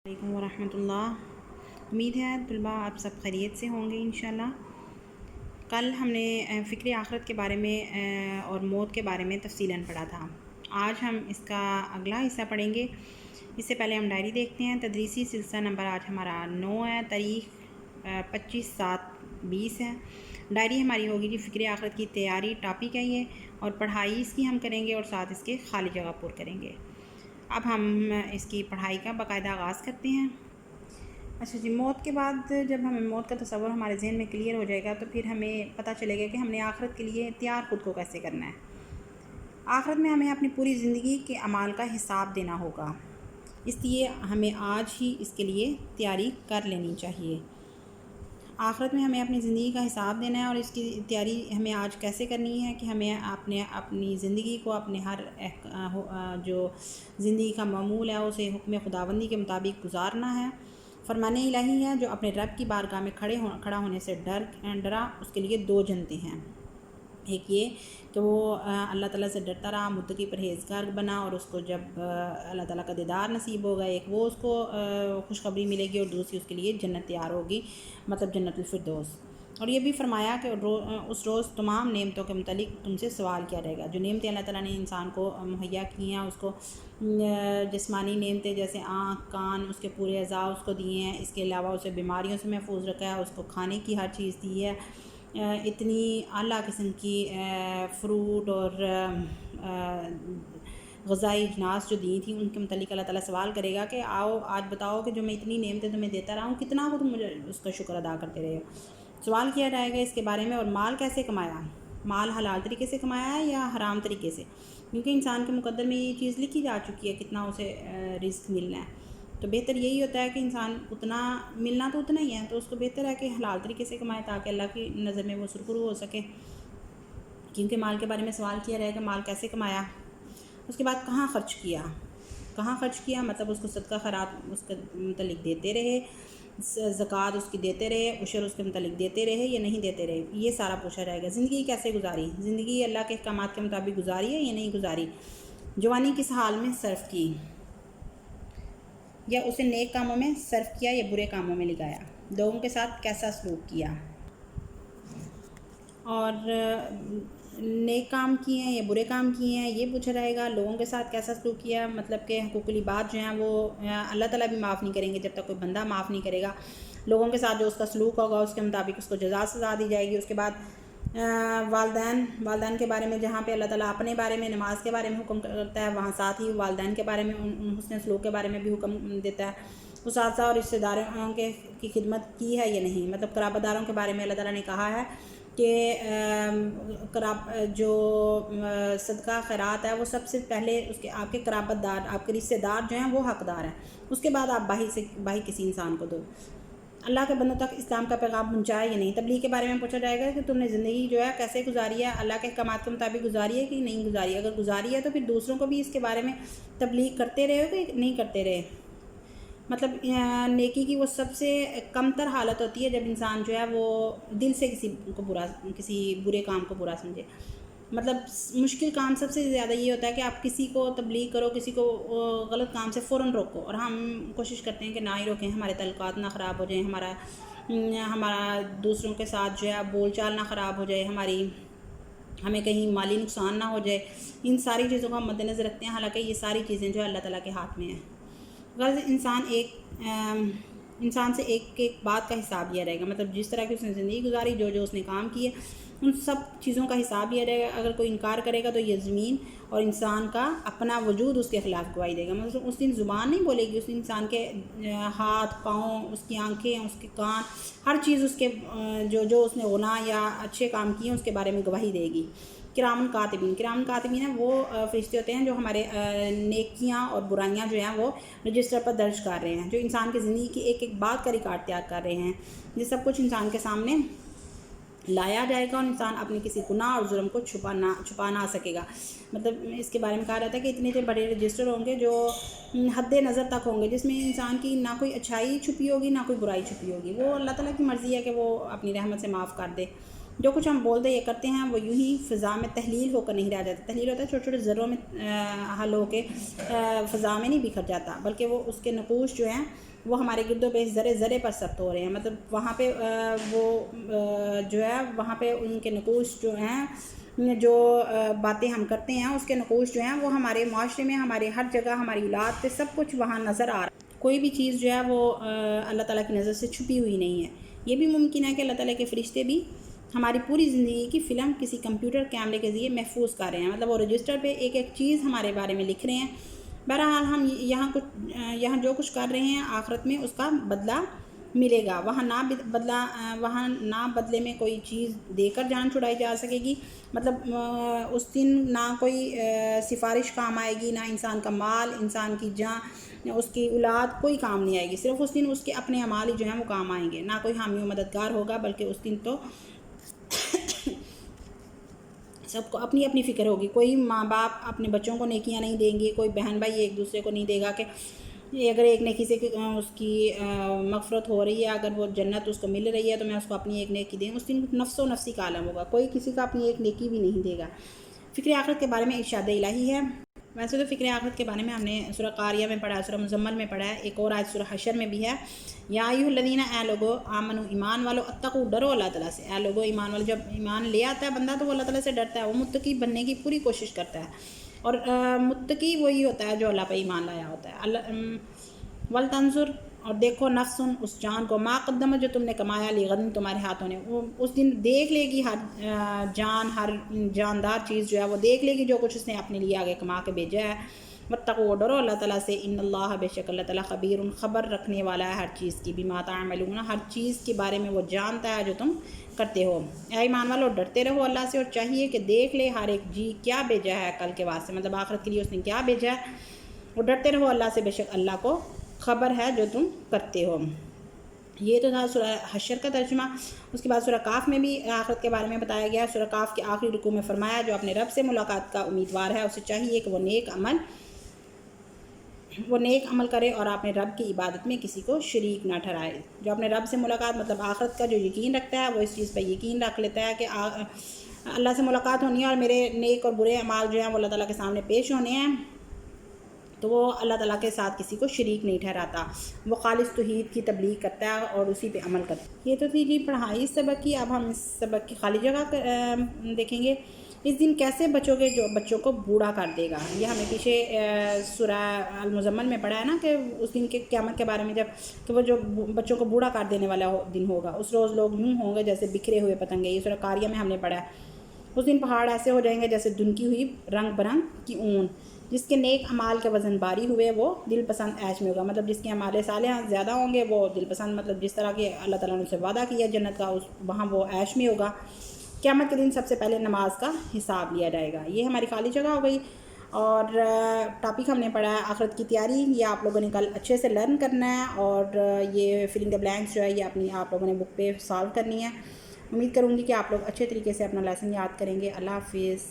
अलैकुम वरहमतुल्लाह। उम्मीद है तलबा आप सब खैरियत से होंगे इंशाल्लाह। कल हमने फ़िक्र आखिरत के बारे में और मौत के बारे में तफसीलन पढ़ा था। आज हम इसका अगला हिस्सा पढ़ेंगे। इससे पहले हम डायरी देखते हैं। तदरीसी सिलसिला नंबर आज हमारा 9 है, तारीख़ 25/7/20 है। डायरी हमारी होगी जी फ़िक्र आखिरत की तैयारी, टॉपिक है ये, और पढ़ाई इसकी हम करेंगे और साथ इसके खाली जगह पूर करेंगे। अब हम इसकी पढ़ाई का बाकायदा आगाज़ करते हैं। अच्छा जी, मौत के बाद जब हमें मौत का तस्वर हमारे जहन में क्लियर हो जाएगा तो फिर हमें पता चलेगा कि हमने आखिरत के लिए तैयार ख़ुद को कैसे करना है। आखिरत में हमें अपनी पूरी ज़िंदगी के अमाल का हिसाब देना होगा, इसलिए हमें आज ही इसके लिए तैयारी कर लेनी चाहिए। आखिरत में हमें अपनी ज़िंदगी का हिसाब देना है और इसकी तैयारी हमें आज कैसे करनी है कि हमें अपनी ज़िंदगी को अपने हर जो ज़िंदगी का मामूल है उसे हुक्म खुदाबंदी के मुताबिक गुजारना है। फरमाने इलाही है, जो अपने रब की बारगाह में खड़ा होने से डरा, उसके लिए 2 जन्नतें हैं। एक ये कि वो अल्लाह ताला से डरता रहा, मुत्तकी परहेज़गार बना और उसको जब अल्लाह ताला का दीदार नसीब होगा, एक वो उसको खुशखबरी मिलेगी और दूसरी उसके लिए जन्नत तैयार होगी, मतलब जन्नतुल फिरदौस। और ये भी फरमाया कि उस रोज़ तमाम नेमतों के मुतालिक तुमसे सवाल किया जाएगा। जो नेमतें अल्लाह ताला ने इंसान को मुहैया की हैं, उसको जिस्मानी नेमतें जैसे आँख, कान, उसके पूरे अज़ा उसको दिए हैं। इसके अलावा उसे बीमारियों से महफूज रखा है, उसको खाने की हर चीज़ दी है। इतनी आला किस्म की फ्रूट और ग़िज़ाई अजनास जो दी थी, उनके मुतालिक अल्लाह ताला सवाल करेगा कि आओ आज बताओ कि जो मैं इतनी नेमतें तुम्हें देता रहा हूँ, कितना को तुम मुझे उसका शुक्र अदा करते रहे हो। सवाल किया जाएगा इसके बारे में। और माल कैसे कमाया, माल हलाल तरीके से कमाया है या हराम तरीके से, क्योंकि इंसान के मुकद्दर में ये चीज़ लिखी जा चुकी है कितना उसे रिस्क मिलना है। तो बेहतर यही होता है कि इंसान उतना मिलना तो उतना ही है, तो उसको बेहतर है कि हलाल तरीके से कमाए ताकि अल्लाह की नज़र में वो सुरखरू हो सके। क्योंकि माल के बारे में सवाल किया रहेगा, माल कैसे कमाया, उसके बाद कहाँ ख़र्च किया, मतलब उसको सदका खैरात उसके मतलब देते रहे, ज़कात उसकी देते रहे, उशर उसके मतलब देते रहे या नहीं देते रहे, ये सारा पूछा जाएगा। ज़िंदगी कैसे गुजारी, ज़िंदगी अल्लाह के अहकामात के मुताबिक गुजारी है या नहीं गुजारी। जवानी किस हाल में सर्फ की, या उसे नेक कामों में सर्फ किया या बुरे कामों में लगाया। लोगों के साथ कैसा सलूक किया, और नेक काम किए हैं या बुरे काम किए हैं, ये पूछा जाएगा। लोगों के साथ कैसा सलूक किया, मतलब कि हुकूकुल बात जो हैं वो अल्लाह ताला भी माफ़ नहीं करेंगे जब तक कोई बंदा माफ़ नहीं करेगा। लोगों के साथ जो उसका सलूक होगा उसके मुताबिक उसको जज़ा सज़ा दी जाएगी। उसके बाद वालदैन के बारे में, जहाँ पे अल्लाह ताला अपने बारे में, नमाज के बारे में हुक्म करता है, वहाँ साथ ही वालदैन के बारे में, हुस्न सलूक के बारे में भी हुक्म देता है। उस साथ और रिश्तेदारों की खिदमत की है या नहीं, मतलब कराबादारों के बारे में अल्लाह ताला ने कहा है कि जो सदका खैरात है वो सबसे पहले उसके आपके कराबतदार, आपके रिश्तेदार जो हैं वो हकदार हैं, उसके बाद आप बाही किसी इंसान को दो। अल्लाह के बंदों तक इस्लाम का पैगाम पहुँचाया या नहीं। तबलीग के बारे में पूछा जाएगा कि तुमने ज़िंदगी जो है कैसे गुजारी है, अल्लाह के अहकामात के मुताबिक गुजारी है कि नहीं गुजारी। अगर गुजारी है तो फिर दूसरों को भी इसके बारे में तबलीग करते रहे हो कि नहीं करते रहे। मतलब नेकी की वो सबसे कमतर हालत होती है जब इंसान जो है वो दिल से किसी बुरे काम को बुरा समझे। मतलब मुश्किल काम सबसे ज़्यादा ये होता है कि आप किसी को तबलीग करो, किसी को गलत काम से फ़ौरन रोको, और हम कोशिश करते हैं कि ना ही रोकें, हमारे तल्लुकात ना ख़राब हो जाएं, हमारा दूसरों के साथ जो है बोलचाल ना ख़राब हो जाए, हमें कहीं माली नुकसान ना हो जाए। इन सारी चीज़ों को हम मद्देनज़र रखते हैं, हालांकि ये सारी चीज़ें जो है अल्लाह ताला के हाथ में हैं। इंसान से एक बात का हिसाब लिया जाएगा, मतलब जिस तरह की उसने ज़िंदगी गुजारी, जो उसने काम किए, उन सब चीज़ों का हिसाब लिया जाएगा। अगर कोई इनकार करेगा तो ये ज़मीन और इंसान का अपना वजूद उसके ख़िलाफ़ गवाही देगा। मतलब उस दिन ज़ुबान नहीं बोलेगी, उस इंसान के हाथ पाँव, उसकी आँखें, उसके कान, हर चीज़ उसके जो उसने गुनाह या अच्छे काम किए उसके बारे में गवाही देगी। किरामन कातिबीन है वो फरिश्ते होते हैं जो हमारे नेकियां और बुराइयां जो हैं वो रजिस्टर पर दर्ज कर रहे हैं, जो इंसान की ज़िंदगी की एक बात का रिकॉर्ड तैयार कर रहे हैं। ये सब कुछ इंसान के सामने लाया जाएगा और इंसान अपने किसी गुनाह और जुर्म को छुपा ना सकेगा। मतलब इसके बारे में कहा जाता है कि इतने बड़े रजिस्टर होंगे जो हद्दे नज़र तक होंगे, जिसमें इंसान की ना कोई अच्छाई छुपी होगी ना कोई बुराई छुपी होगी। वो अल्लाह ताला की मर्ज़ी है कि वो अपनी रहमत से माफ़ कर दे। جو کچھ ہم بولتے یہ کرتے ہیں وہ یوں ہی فضا میں تحلیل ہو کر نہیں رہ جاتا. تحلیل ہوتا ہے چھوٹے چھوٹے ذروں میں حل ہو کے فضا میں نہیں بکھر جاتا، بلکہ وہ اس کے نقوش جو ہیں وہ ہمارے گرد و پیش ذرے ذرے پر ثبت ہو رہے ہیں. مطلب وہاں پہ وہ جو ہے وہاں پہ ان کے نقوش جو ہیں، جو باتیں ہم کرتے ہیں اس کے نقوش جو ہیں وہ ہمارے معاشرے میں، ہمارے ہر جگہ، ہماری اولاد پہ سب کچھ وہاں نظر آ رہا ہے. کوئی بھی چیز جو ہے وہ اللہ تعالیٰ کی نظر سے چھپی ہوئی نہیں ہے. یہ بھی ممکن ہے کہ اللہ تعالیٰ کے فرشتے بھی ہماری پوری زندگی کی فلم کسی کمپیوٹر کیمرے کے ذریعے محفوظ کر رہے ہیں. مطلب وہ رجسٹر پہ ایک ایک چیز ہمارے بارے میں لکھ رہے ہیں. بہرحال ہم یہاں جو کچھ کر رہے ہیں آخرت میں اس کا بدلہ ملے گا. وہاں نہ بدلے میں کوئی چیز دے کر جان چھڑائی جا سکے گی. مطلب اس دن نہ کوئی سفارش کام آئے گی، نہ انسان کا مال، انسان کی جان، اس کی اولاد، کوئی کام نہیں آئے گی. صرف اس دن اس کے اپنے اعمال جو ہیں وہ کام آئیں گے. نہ کوئی حامی و مددگار ہوگا، بلکہ اس دن تو سب کو اپنی اپنی فکر ہوگی. کوئی ماں باپ اپنے بچوں کو نیکیاں نہیں دیں گے، کوئی بہن بھائی ایک دوسرے کو نہیں دے گا کہ اگر ایک نیکی سے اس کی مغفرت ہو رہی ہے، اگر وہ جنت اس کو مل رہی ہے تو میں اس کو اپنی ایک نیکی دیں. اس دن نفس و نفسی کا عالم ہوگا، کوئی کسی کا اپنی ایک نیکی بھی نہیں دے گا. فکر آخرت کے بارے میں ارشاد الہی ہے. ویسے تو فکر آخرت کے بارے میں ہم نے سورہ قاریہ میں پڑھا ہے، سورہ مزمل میں پڑھا ہے، ایک اور آیت سورہ حشر میں بھی ہے. یا ایھا الذین، اے لوگو، آمنو، ایمان والو، اتقوا، ڈرو اللہ تعالیٰ سے. اے لوگو ایمان والو، جب ایمان لے آتا ہے بندہ تو وہ اللہ تعالیٰ سے ڈرتا ہے، وہ متقی بننے کی پوری کوشش کرتا ہے. اور متقی وہی ہوتا ہے جو اللہ پہ ایمان لایا ہوتا ہے. ولتنظر، اور دیکھو، نفسن، اس جان کو، ما قدمت، جو تم نے کمایا، لغد، تمہارے ہاتھوں نے. وہ اس دن دیکھ لے گی ہر جان، ہر جاندار چیز جو ہے وہ دیکھ لے گی جو کچھ اس نے اپنے لیے آگے کما کے بھیجا ہے. واتقوا، ڈرو اللہ تعالیٰ سے. ان اللہ، بے شک اللہ تعالیٰ، خبیر، خبر رکھنے والا ہے ہر چیز کی، بما تعملون، ہر چیز کے بارے میں وہ جانتا ہے جو تم کرتے ہو. اے ایمان والو، ڈرتے رہو اللہ سے، اور چاہیے کہ دیکھ لے ہر ایک جی کیا بھیجا ہے کل کے واسطے، مطلب آخرت کے لیے اس نے کیا بھیجا ہے. اور ڈرتے رہو اللہ سے، بے شک اللہ کو خبر ہے جو تم کرتے ہو. یہ تو تھا سورہ حشر کا ترجمہ. اس کے بعد سورہ کاف میں بھی آخرت کے بارے میں بتایا گیا. سورہ کاف کے آخری رکوع میں فرمایا جو اپنے رب سے ملاقات کا امیدوار ہے اسے چاہیے کہ وہ نیک عمل کرے اور اپنے رب کی عبادت میں کسی کو شریک نہ ٹھہرائے. جو اپنے رب سے ملاقات، مطلب آخرت کا جو یقین رکھتا ہے وہ اس چیز پہ یقین رکھ لیتا ہے کہ اللہ سے ملاقات ہونی ہے اور میرے نیک اور برے اعمال جو ہیں وہ اللہ تعالیٰ کے سامنے پیش ہونے ہیں، تو وہ اللہ تعالیٰ کے ساتھ کسی کو شریک نہیں ٹھہراتا. وہ خالص توحید کی تبلیغ کرتا ہے اور اسی پہ عمل کرتا ہے. یہ تو تھی جی پڑھائی اس سبق کی. اب ہم اس سبق کی خالی جگہ دیکھیں گے. اس دن کیسے بچوں کے جو بچوں کو بوڑھا کر دے گا. یہ ہمیں پیچھے سورہ المزمل میں پڑھا ہے نا کہ اس دن کے قیامت کے بارے میں، جب کہ وہ جو بچوں کو بوڑھا کر دینے والا دن ہوگا. اس روز لوگ یوں ہوں گے جیسے بکھرے ہوئے پتنگے. یہ سورہ قاریہ میں ہم نے پڑھا ہے. اس دن پہاڑ ایسے ہو جائیں گے جیسے دھنکی ہوئی رنگ برنگ کی اون. جس کے نیک اعمال کے وزن باری ہوئے وہ دل پسند عیش میں ہوگا. مطلب جس کے اعمال صالحہ زیادہ ہوں گے وہ دل پسند، مطلب جس طرح کے اللہ تعالیٰ نے اسے وعدہ کیا جنت کا، وہاں وہ عیش میں ہوگا. قیامت کے دن سب سے پہلے نماز کا حساب لیا جائے گا. یہ ہماری خالی جگہ ہو گئی. اور ٹاپک ہم نے پڑھا ہے آخرت کی تیاری. یہ آپ لوگوں نے کل اچھے سے لرن کرنا ہے، اور یہ فلنگ دا بلینکس جو ہے یہ اپنی آپ لوگوں نے بک پہ سالو کرنی ہے. امید کروں گی کہ آپ لوگ اچھے طریقے سے اپنا لیسن یاد کریں گے. اللہ حافظ.